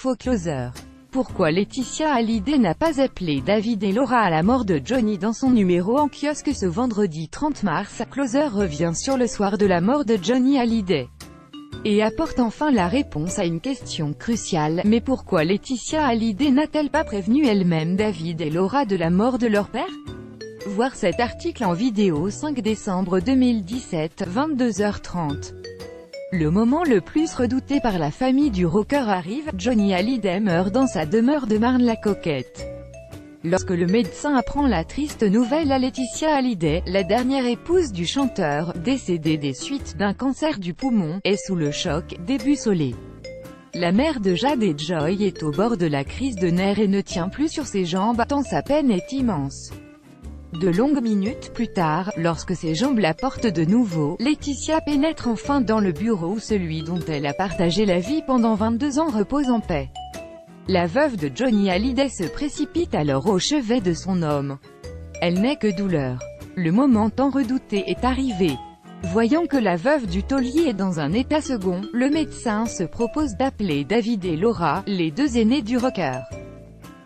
Info Closer. Pourquoi Laetitia Hallyday n'a pas appelé David et Laura à la mort de Johnny dans son numéro en kiosque ce vendredi 30 mars, Closer revient sur le soir de la mort de Johnny Hallyday. Et apporte enfin la réponse à une question cruciale, mais pourquoi Laetitia Hallyday n'a-t-elle pas prévenu elle-même David et Laura de la mort de leur père? Voir cet article en vidéo 5 décembre 2017, 22h30. Le moment le plus redouté par la famille du rocker arrive, Johnny Hallyday meurt dans sa demeure de Marne-la-Coquette. Lorsque le médecin apprend la triste nouvelle à Laetitia Hallyday, la dernière épouse du chanteur, décédée des suites d'un cancer du poumon, est sous le choc, déboussolée. La mère de Jade et Joy est au bord de la crise de nerfs et ne tient plus sur ses jambes, tant sa peine est immense. De longues minutes plus tard, lorsque ses jambes la portent de nouveau, Laetitia pénètre enfin dans le bureau où celui dont elle a partagé la vie pendant 22 ans repose en paix. La veuve de Johnny Hallyday se précipite alors au chevet de son homme. Elle n'est que douleur. Le moment tant redouté est arrivé. Voyant que la veuve du taulier est dans un état second, le médecin se propose d'appeler David et Laura, les deux aînés du rocker.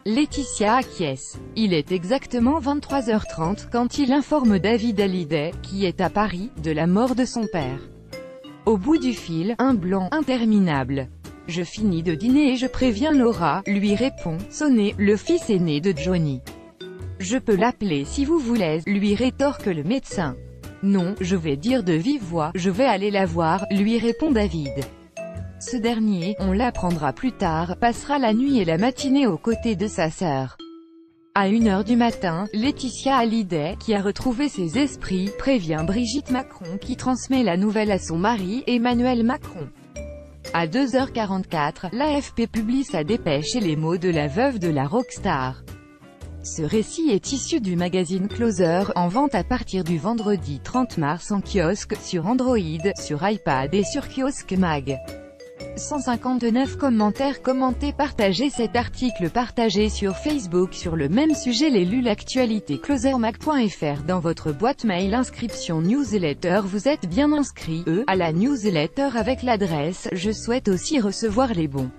Laetitia acquiesce. Il est exactement 23h30 quand il informe David Hallyday, qui est à Paris, de la mort de son père. Au bout du fil, un blanc interminable. « Je finis de dîner et je préviens Laura », lui répond, sonné, le fils aîné de Johnny. « Je peux l'appeler si vous voulez », lui rétorque le médecin. « Non, je vais dire de vive voix, je vais aller la voir », lui répond David. Ce dernier, on l'apprendra plus tard, passera la nuit et la matinée aux côtés de sa sœur. À 1h du matin, Laetitia Hallyday, qui a retrouvé ses esprits, prévient Brigitte Macron qui transmet la nouvelle à son mari, Emmanuel Macron. À 2h44, l'AFP publie sa dépêche et les mots de la veuve de la rockstar. Ce récit est issu du magazine Closer, en vente à partir du vendredi 30 mars en kiosque, sur Android, sur iPad et sur Kiosque Mag. 159 commentaires. Commentez, partagez cet article, partagé sur Facebook sur le même sujet. L'actualité closermag.fr dans votre boîte mail. Inscription newsletter. Vous êtes bien inscrit à la newsletter avec l'adresse. Je souhaite aussi recevoir les bons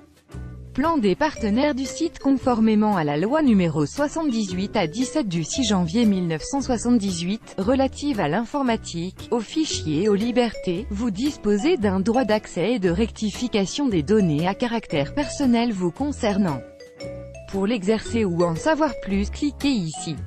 plans des partenaires du site conformément à la loi numéro 78/17 du 6 janvier 1978, relative à l'informatique, aux fichiers et aux libertés. Vous disposez d'un droit d'accès et de rectification des données à caractère personnel vous concernant. Pour l'exercer ou en savoir plus, cliquez ici.